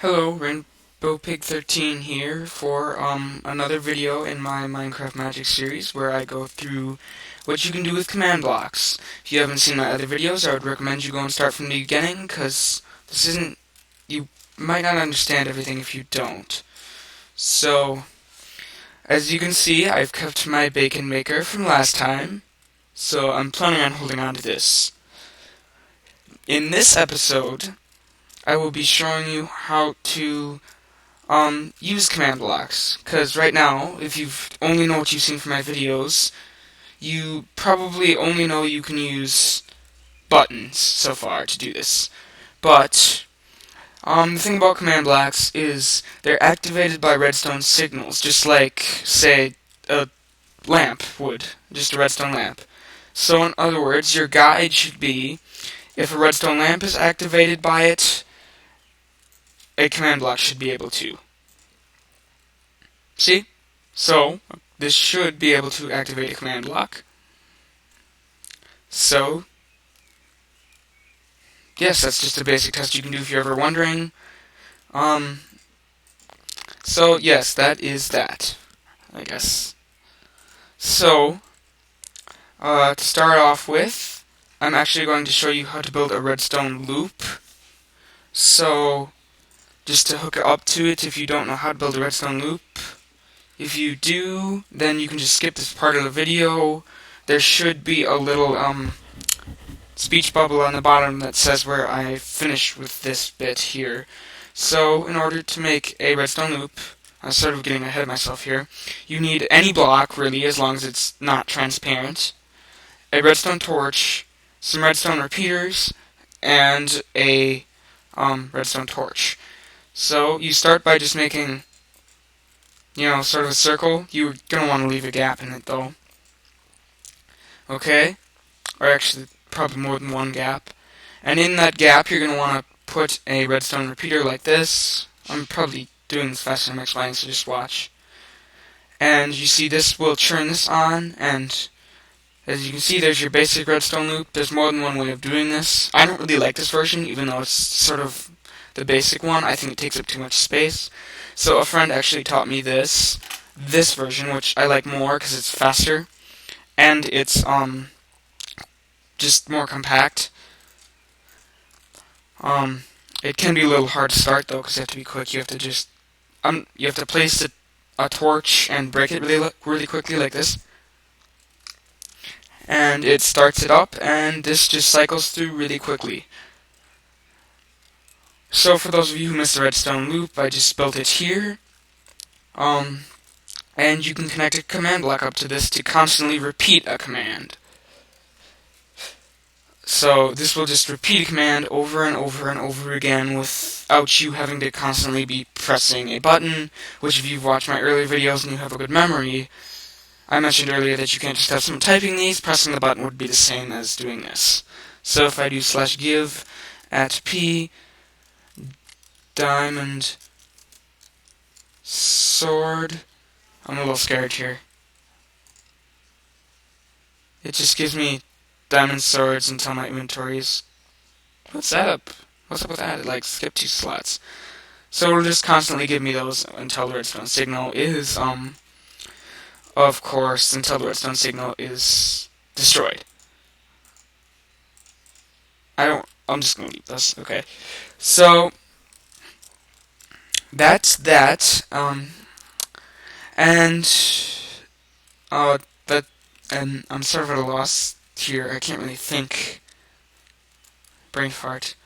Hello, Rainbow Pig 13 here for another video in my Minecraft Magic series where I go through what you can do with command blocks. If you haven't seen my other videos, I would recommend you go and start from the beginning, because you might not understand everything if you don't. So, as you can see, I've kept my bacon maker from last time, so I'm planning on holding on to this. In this episode, I will be showing you how to use command blocks, because right now, if you've only know what you've seen from my videos, you probably only know you can use buttons so far to do this. But, the thing about command blocks is they're activated by redstone signals, just like, say, a lamp would, just a redstone lamp. So in other words, your guide should be, if a redstone lamp is activated by it, a command block should be able to. See? So, this should be able to activate a command block. So, yes, that's just a basic test you can do if you're ever wondering. So yes, that is that, I guess. So, to start off with, I'm actually going to show you how to build a redstone loop. So, just to hook up to it, if you don't know how to build a redstone loop, if you do, then you can just skip this part of the video. There should be a little speech bubble on the bottom that says where I finish with this bit here. So in order to make a redstone loop, I'm sort of getting ahead of myself here, you need any block really, as long as it's not transparent, a redstone torch, some redstone repeaters, and a redstone torch. So you start by just making, sort of a circle. You're going to want to leave a gap in it though. Okay? Or actually, probably more than one gap. And in that gap, you're going to want to put a redstone repeater like this. I'm probably doing this faster than I'm explaining, so just watch. And you see this will turn this on, and as you can see, there's your basic redstone loop. There's more than one way of doing this. I don't really like this version, even though it's sort of the basic one. I think it takes up too much space. So a friend actually taught me this version, which I like more because it's faster, and it's just more compact. It can be a little hard to start though, because you have to be quick. You have to just you have to place a torch and break it really quickly like this, and it starts it up, and this just cycles through really quickly. So for those of you who missed the redstone loop, I just built it here. And you can connect a command block up to this to constantly repeat a command. So this will just repeat a command over and over and over again without you having to constantly be pressing a button, which if you've watched my earlier videos and you have a good memory, I mentioned earlier that you can't just have someone typing these. Pressing the button would be the same as doing this. So if I do /give at p diamond sword, I'm a little scared here. It just gives me diamond swords until my inventory is... What's up with that? It like skipped 2 slots. So it'll just constantly give me those until the redstone signal is, of course, until the redstone signal is destroyed. I'm just gonna leave this, okay. So, that's that, and I'm sort of at a loss here. I can't really think. Brain fart.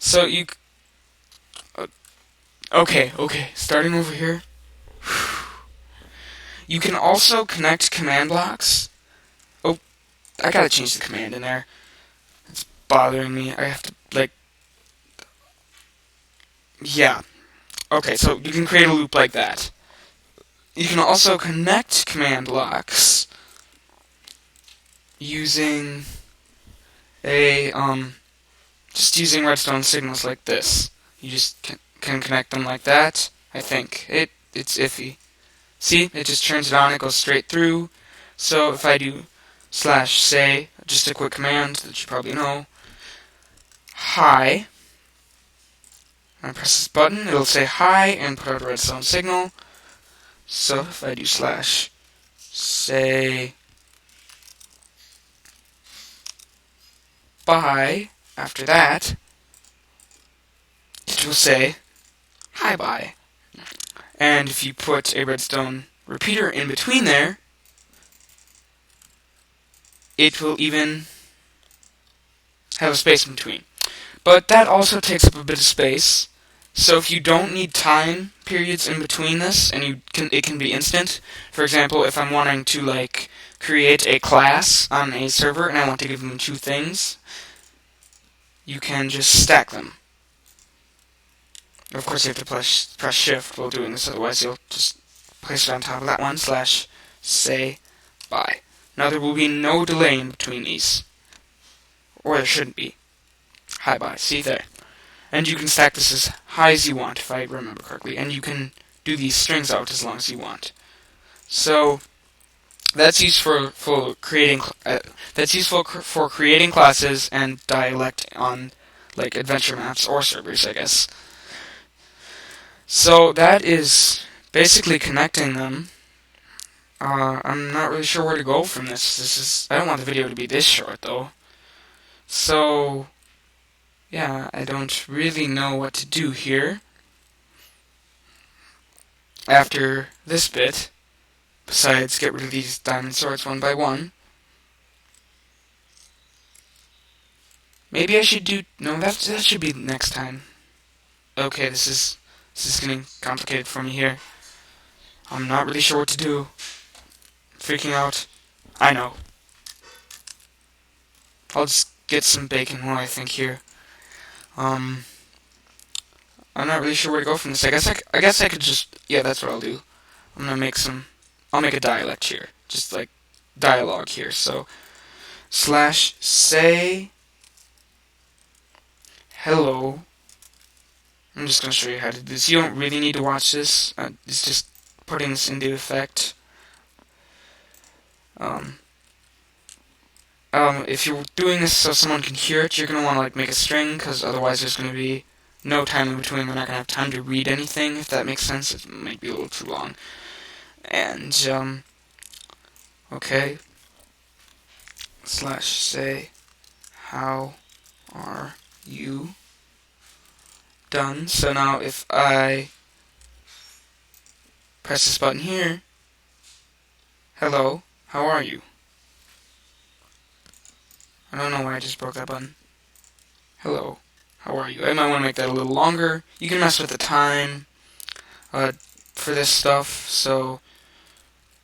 So okay, starting over here. You can also connect command blocks. Oh, I gotta change the command in there. It's bothering me. I have to, yeah. Okay, so you can create a loop like that. You can also connect command blocks using just using redstone signals like this. You just can connect them like that. I think it's iffy. See, it just turns it on. It goes straight through. So if I do /say, just a quick command that you probably know, hi, When I press this button, it'll say hi and put out a redstone signal. So if I do slash say bye after that, it will say hi bye. And if you put a redstone repeater in between there, it will even have a space in between. But that also takes up a bit of space. So if you don't need time periods in between this, and it can be instant. For example, if I'm wanting to create a class on a server and I want to give them two things, you can just stack them. Of course, you have to press shift while doing this, otherwise you'll just place it on top of that one, slash say bye. Now there will be no delay in between these. Or there shouldn't be. Hi bye, see there. And you can stack this as high as you want, if I remember correctly, and you can do these strings out as long as you want. So that's useful for creating classes and dialect on adventure maps or servers, I guess. So that is basically connecting them. I'm not really sure where to go from this. I don't want the video to be this short though. So yeah, I don't really know what to do here after this bit, besides get rid of these diamond swords one by one. Maybe I should do... No, that should be next time. Okay, this is getting complicated for me here. I'm not really sure what to do. Freaking out. I know. I'll just get some bacon while I think here. I'm not really sure where to go from this. I guess I could just... Yeah, that's what I'll do. I'm gonna make I'll make a dialect here. Just dialogue here. So, slash say hello. I'm just gonna show you how to do this. You don't really need to watch this. It's just putting this into effect. If you're doing this so someone can hear it, you're gonna want to make a string, because otherwise there's gonna be no time in between. They're not gonna have time to read anything, if that makes sense. It might be a little too long. And okay. Slash say how are you? Done. So now if I press this button here, hello, how are you? I don't know why I just broke that button. Hello, how are you? I might want to make that a little longer. You can mess with the time for this stuff, so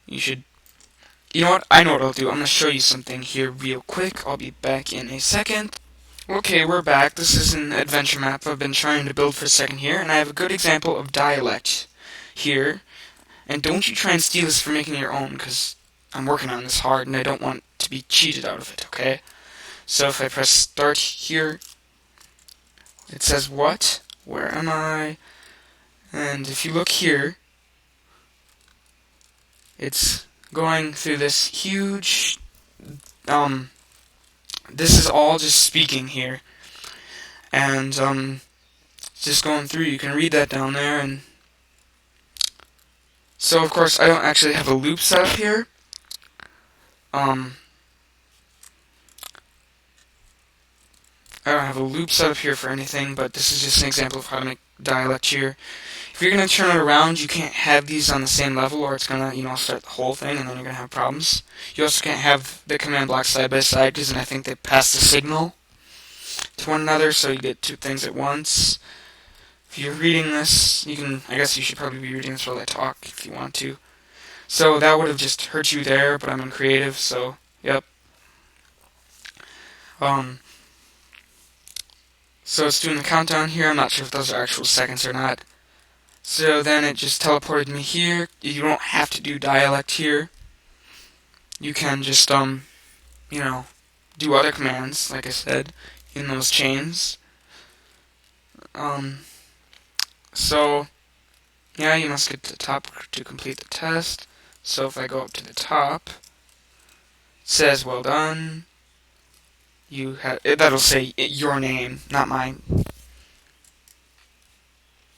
you should... You know what? I know what I'll do. I'm going to show you something here real quick. I'll be back in a second. Okay, we're back. This is an adventure map I've been trying to build for a second here, and I have a good example of dialect here. And don't you try and steal this for making your own, because I'm working on this hard, and I don't want to be cheated out of it, okay? So if I press start here, it says what? Where am I? And if you look here, it's going through this huge, this is all just speaking here. And, just going through, you can read that down there, and so of course I don't actually have a loop set up here. I don't have a loop set up here for anything, but this is just an example of how to make dialect here. If you're going to turn it around, you can't have these on the same level, or it's going to, start the whole thing, and then you're going to have problems. You also can't have the command blocks side by side, because then I think they pass the signal to one another, so you get two things at once. If you're reading this, I guess you should probably be reading this while I talk, if you want to. So that would have just hurt you there, but I'm in creative, so, yep. So it's doing the countdown here. I'm not sure if those are actual seconds or not. So then it just teleported me here. You don't have to do dialect here. You can just, do other commands, like I said, in those chains. So, yeah, you must get to the top to complete the test. So if I go up to the top, it says, well done. That'll say your name, not mine.